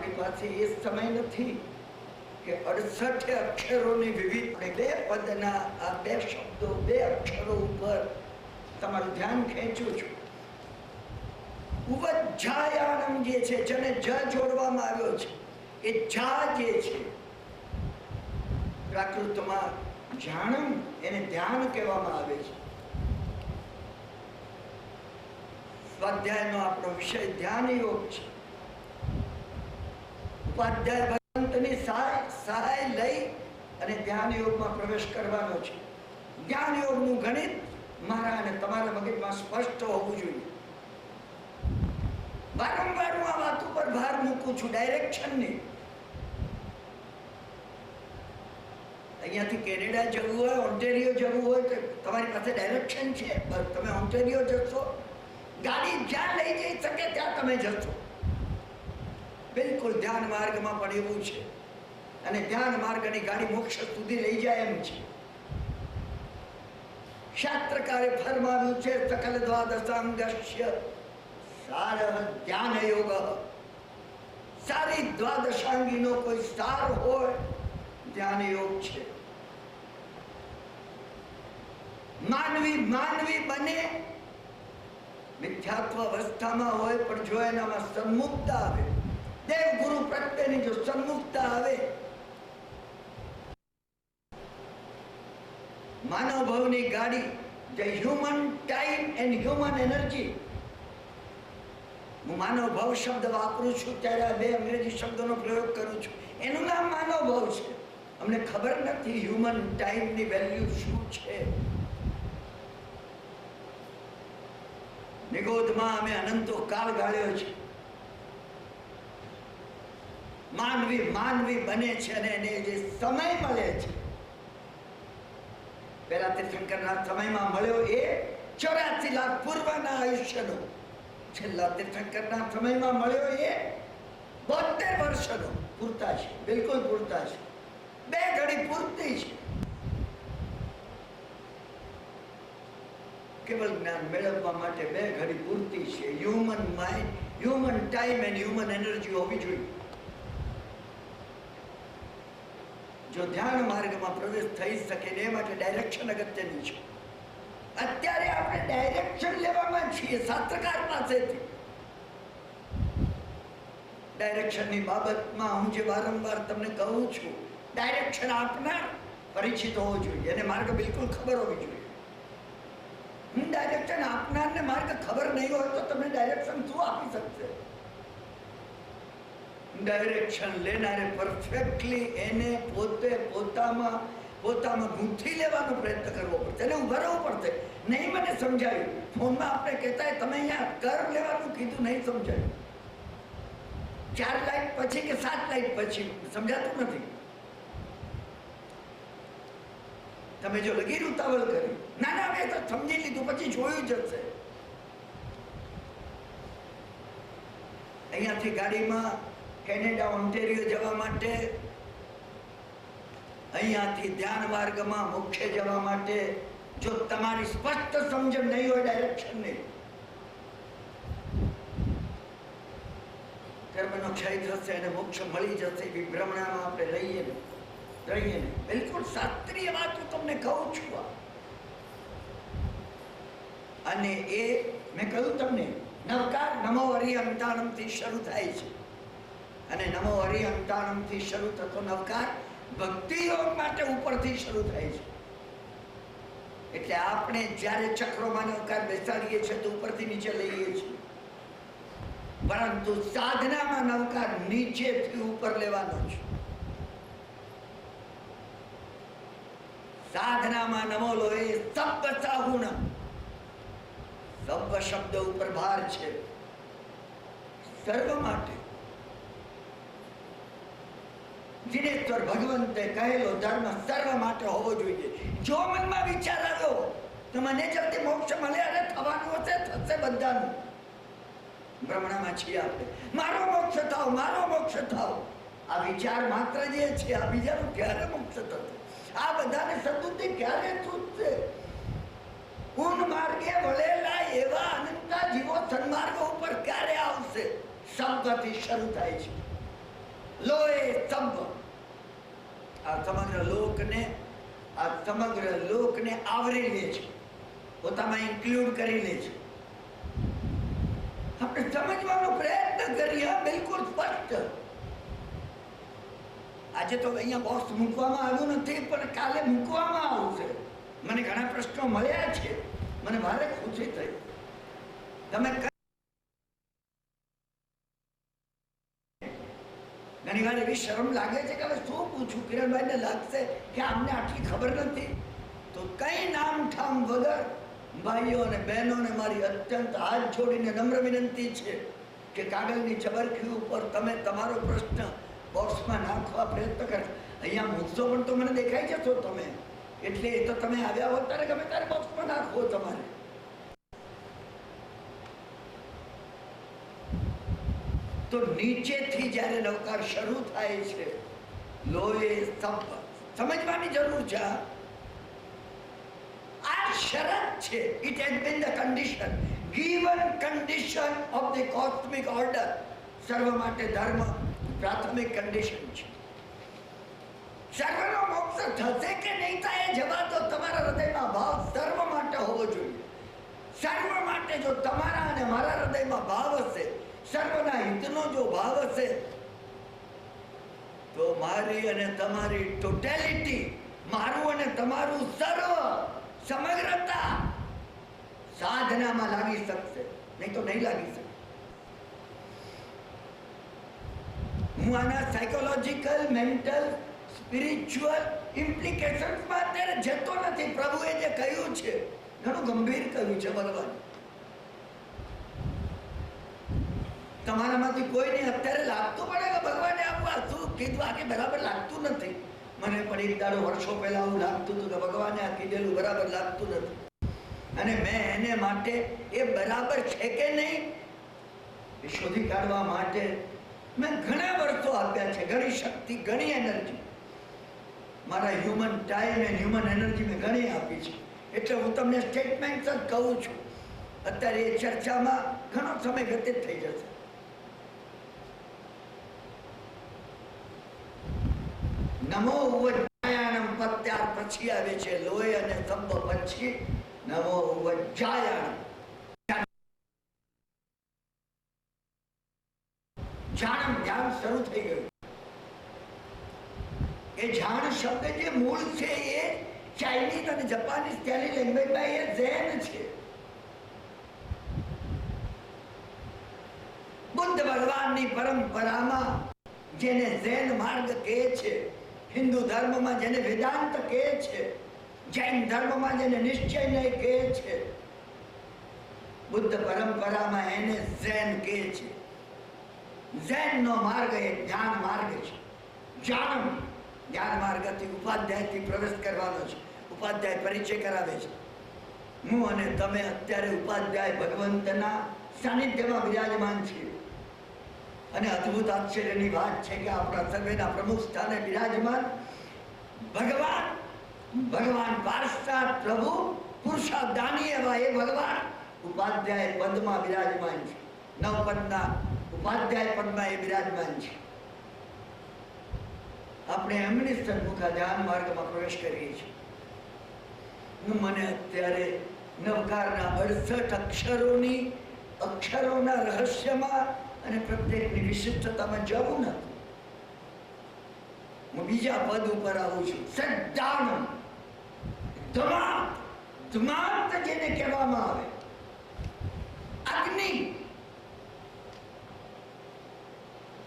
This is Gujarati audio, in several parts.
આપણી પાસે એ સમય નથી કે 68 અક્ષરોની વિવિધ બે પદના આ બે શબ્દો, બે અક્ષરો ઉપર તમારું ધ્યાન ખેંચું છું. ઉવજ્જાયાનમ જે છે, જેને જ જોડવામાં આવ્યો છે, એ જા જે છે પ્રાકૃતમાં જાણમ, એને ધ્યાન કહેવામાં આવે છે. સ્વાધ્યાયનો આપણો વિષય ધ્યાન યોગ છે. ઉપાધ્યાય ભગવંતની સહાય લઈ અને ધ્યાન યોગમાં પ્રવેશ કરવાનો છે. ધ્યાન યોગનું ગણિત મારા અને તમારા મગજમાં સ્પષ્ટ હોવું જોઈએ. વારંવાર હું આ વાત ઉપર ભાર મૂકું છું, ડાયરેક્શનની. અહીંયાથી કેનેડા જવું હોય, ઓન્ટેરિયો જવું હોય તો તમારી પાસે ડાયરેક્શન છે. તમે ઓન્ટેરિયો જશો, ગાડી જ્યાં લઈ જઈ શકે ત્યાં તમે જશો. બિલકુલ ધ્યાન માર્ગમાં પણ એવું છે. અને ધ્યાન માર્ગની ગાડી મોક્ષ સુધી લઈ જાય એમ છે. શાસ્ત્રકારે ફરમાવ્યું છે, સકલ દ્વાદશાંગસ્ય સાર ધ્યાન યોગ. સારી દ્વાદશાંગીનો કોઈ સાર હોય, ધ્યાન યોગ છે. માનવી બને મિથ્યાત્વ અવસ્થામાં હોય, પણ જો એનામાં સન્મુખતા આવે, દેવ ગુરુ પ્રત્યેની જો સન્મુખતા આવે, માનવ ભાવની ગાડી, જે human time and human energy. હું માનવ ભાવ શબ્દ વાપરું છું ત્યારે આ બે અંગ્રેજી શબ્દોનો પ્રયોગ કરું છું. એનું નામ માનવ ભાવ છે. અમને ખબર નથી હ્યુમન ટાઈમની વેલ્યુ શું છે. નિગોદમાં અમે અનંતો કાળ ગાળ્યો છે. માનવી બને છે અને એને જે સમય મળે છે, પેલા તીર્થંકરના સમયમાં મળ્યો એ 84 લાખ પૂર્વના આયુષ્યનો, છેલ્લા તીર્થંકરના સમયમાં મળ્યો એ 72 વર્ષનો. પૂરતા છે, બિલકુલ પૂરતા છે. બે ઘડી પૂરતી છે. કેવલ જ્ઞાન મેળવવા માટે બે ઘડી પૂરતી છે. Human mind, human time and human energy હોવી જોઈએ. જો ધ્યાન માર્ગમાં પ્રવેશ થઈ શકે ને એ માટે ડાયરેક્શન અગત્યની છે. અત્યારે આપણે ડાયરેક્શન લેવામાં છીએ શાસ્ત્રકાર પાસેથી. ડાયરેક્શનની બાબતમાં હું જે વારંવાર તમને કહું છું, ડાયરેક્શન આપનાર પરિચિત હોવો જોઈએ, એને માર્ગ બિલકુલ ખબર હોવી જોઈએ. ડાયરેક્શન આપનારને માર્ગ ખબર નહીં હોય તો તમને ડાયરેક્શન શું આપી શકશે? ડાયરેક્શન લેનારે પરફેક્ટલી એને પોતામાં ગૂંથી લેવાનો પ્રયત્ન કરવો પડશે, એને ઉભા રહેવું પડશે. નહીં મને સમજાયું. ફોનમાં આપણે કહેતા તમે અહીંયા કર લેવાનું કીધું, નહીં સમજાયું. 4 લાઈટ પછી કે 7 લાઈટ પછી સમજાતું નથી. તમે જો લગીર ઉતાવળ કરી, ના મેં તો સમજી લીધું, પછી જોયું જશે. અહીંયાથી ગાડીમાં કેનેડા ઓન્ટેરિયો જવા માટે, અહીંયાથી ધ્યાન માર્ગમાં મોક્ષે જવા માટે જો તમારી સ્પષ્ટ સમજણ નહીં હોય ડાયરેક્શન નહીં, કર્મનો ક્ષય થશે અને મોક્ષ મળી જશે. વિભ્રમણામાં આપણે રહીએ ને. બિલકુલ શાસ્ત્રીય વાત હું તમને કહું છું. અને એ મેં કહ્યું તમને, નવકાર નમો હરિહંતાણમ થી શરૂ થાય છે. અને નમો હરિહંતાણમ થી શરૂ થતો નવકાર ભક્તિ યોગ માટે ઉપરથી શરૂ થાય છે. એટલે આપણે જ્યારે ચક્રોમાં નવકાર બેસાડીએ છીએ તો ઉપરથી નીચે લઈએ છીએ, પરંતુ સાધનામાં નવકાર નીચેથી ઉપર લેવાનો છે. સાધનામાં નમો લો એ સબ્બ સાહુણ, સબ્બ શબ્દ ઉપર ભાર છે, સર્વ માટે. દિનેશ્વર ભગવંતે કહેલો ધર્મ સર્વ માટે હોવો જોઈએ. જો મનમાં વિચાર આવ્યો તો મને જલ્દી મોક્ષ મળે, અરે થવાનું હશે, થશે બધાનું. ભ્રમણામાં છીએ આપણે, મારો મોક્ષ થાવ, મારો મોક્ષ થાવ. આ વિચાર માત્ર જે છે, આ બીજાનું ક્યારે મોક્ષ થશે? આ બધાને સદુદ્ધિ ક્યારે છૂટશે? પૂર્ણ માર્ગે વળેલા એવા અનંતા જીવો સન્માર્ગ ઉપર ક્યારે આવશે? શબ્દથી શરૂ થાય છે. સબ, આ સમગ્ર લોકને આવરી લે છે, પોતામાં ઇન્ક્લુડ કરી લે છે. આપણે સમજવાનો પ્રયત્ન કરીએ. બિલકુલ સ્પષ્ટ. આજે તો અહીંયા બોક્સ મૂકવામાં આવ્યું નથી, પણ કાલે મૂકવામાં આવશે. મને ઘણા પ્રશ્નો મળ્યા છે, મને ભારે ખુશી થઈ. તમે ઘણી વાર એવી શરમ લાગે છે કે હવે શું પૂછું. કિરણભાઈને લાગશે કે આમને આટલી ખબર નથી. તો કઈ નામ ઠામ વગર ભાઈઓ અને બહેનોને મારી અત્યંત હાથ જોડીને નમ્ર વિનંતી છે કે કાગળની ચબરખી ઉપર તમે તમારો પ્રશ્ન બોક્સમાં નાખવા પ્રયત્ન કરો. અહીંયા મૂકશો પણ તો મને દેખાઈ જશો તમે, એટલે એ તો તમે આવ્યા હો ત્યારે ગમે ત્યારે બોક્સમાં નાખવો તમારે. તો નીચેથી જ્યારે નવકાર શરૂ થાય છે, લોહે સ્તંભ સમજવાની જરૂર છે. આ શરત છે. It has been the condition, given condition of the cosmic order. સર્વ માટે ધર્મ પ્રાથમિક કન્ડિશન છે. સર્વનો મોક્ષ થશે કે નહીં થાય જવા તો તમારા હૃદયમાં ભાવ સર્વ માટે હોવો જોઈએ. સર્વ માટે જો તમારા અને મારા હૃદયમાં ભાવ હશે, સર્વના હિતનો જો ભાવ હશે, તો મારી અને તમારી ટોટેલિટી, મારું અને તમારું સર્વ, સમગ્રતા સાધનામાં લાગી શકશે, નહીં તો નહીં લાગી શકે. હું આના સાયકોલોજીકલ, મેન્ટલ, સ્પિરિચ્યુઅલ ઇમ્પ્લિકેશન્સમાં અત્યારે જતો નથી. પ્રભુએ જે કહ્યું છે ઘણું ગંભીર કહ્યું છે. ભગવાન તમારામાંથી કોઈને અત્યારે લાગતું પડે કે ભગવાને આ શું કીધું, આગે બરાબર લાગતું નથી. મને પણ એક દાડો વર્ષો પહેલા આવું લાગતું હતું કે ભગવાને આ કીધેલું બરાબર લાગતું નથી, અને મેં એને માટે એ બરાબર છે કે નહીં એ શોધી કાઢવા માટે મેં ઘણા વર્ષો આપ્યા છે. ઘણી શક્તિ, ઘણી એનર્જી, મારા human time and human energy મેં ઘણી આપી છે. એટલે હું તમને સ્ટેટમેન્ટ જ કહું છું. અત્યારે એ ચર્ચામાં ઘણો સમય વ્યતીત થઈ જશે. નમો ઉવજ્જાયાણમ પદ ત્યાર પછી આવે છે લોહી અને સ્તંભ પછી નમો ઉવજ્જાયાણમ. જાણમ, ધ્યાન શરૂ થઈ ગયું. એ જાણ શબ્દ જે મૂળ છે એ ચાઇનીઝ અને જાપાનીઝ ત્યાંની લેંગ્વેજમાં એ ઝેન છે. બુદ્ધ ભગવાનની પરંપરામાં જેને ઝેન માર્ગ કહે છે, હિન્દુ ધર્મમાં જેને વેદાંત કહે છે, જૈન ધર્મમાં જેને નિશ્ચયનય કહે છે, બુદ્ધ પરંપરામાં એને ઝેન કહે છે. ઝેનનો માર્ગ એ ધ્યાન માર્ગ છે. જ્ઞાનમ, ધ્યાન માર્ગથી ઉપાધ્યાયથી પ્રવેશ કરવાનો છે. ઉપાધ્યાય પરિચય કરાવે છે. હું અને તમે અત્યારે ઉપાધ્યાય ભગવંતના સાનિધ્યમાં વિરાજમાન છીએ. અને અદ્ભુત આશ્ચર્યની વાત છે કે આપણા સર્વેના પ્રમુખ સ્થાને બિરાજમાન ભગવાન પાર્ષદ પ્રભુ પુરુષાદાની એવા એ ભગવાન ઉપાધ્યાય પદમાં બિરાજમાન છે. નવપદના ઉપાધ્યાય પદમાં એ બિરાજમાન છે. આપણે એમની સન્મુખા ધ્યાન માર્ગમાં પ્રવેશ કરીએ છીએ. હું મને અત્યારે નવકારના 68 અક્ષરોના રહસ્યમાં અને પ્રત્યેકની વિશિષ્ટતામાં જવું નથી. હું બીજા પદ ઉપર આવું છું. સદ્દાનમ, ધ્માત જેને કહેવામાં આવે, અગ્નિ.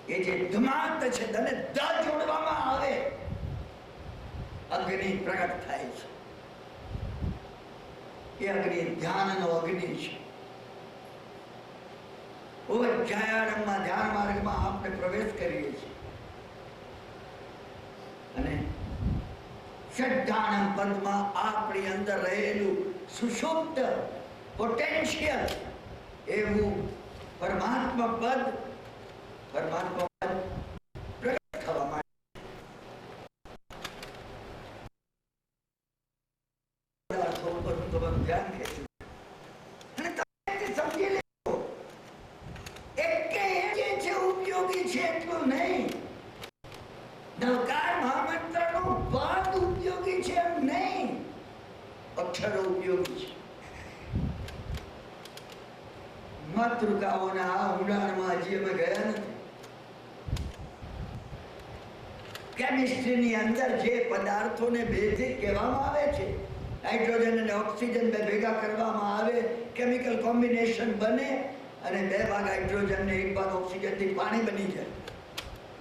એ જે ધ્માત છે તેને દ જોડવામાં આવે, અગ્નિ પ્રગટ થાય છે. એ અગ્નિ ધ્યાનનો અગ્નિ છે. ઉવજ્જાયાણમમાં ધ્યાન માર્ગમાં આપણે પ્રવેશ કરીએ છીએ. અને ષડ્ધાનમ પદમાં આપણી અંદર રહેલું સુષુપ્ત પોટેન્શિયલ એવું પરમાત્મા પદ પ્રગટ થવા માટે ધ્યાન ખેંચું. અને તમે સમજી લે ઉપયોગી છે એટલું નહીં. માતૃકાઓના આ ઊંડાણમાં હજી અમે ગયા નથી. કેમિસ્ટ્રીની અંદર જે પદાર્થોને બેથી કહેવામાં આવે છે, નાઇટ્રોજન અને ઓક્સિજન બે ભેગા કરવામાં આવે, કેમિકલ કોમ્બિનેશન બને અને બે ભાગ હાઇડ્રોજન ને એક ભાગ ઓક્સિજન થી પાણી બની જાય.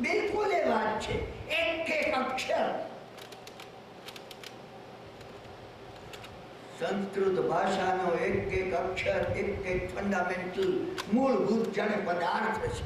બિલકુલ એ વાત છે. એક એક અક્ષર સંસ્કૃત ભાષાનો એક એક અક્ષર એક એક ફંડામેન્ટલ મૂળભૂત જાણે પદાર્થ છે.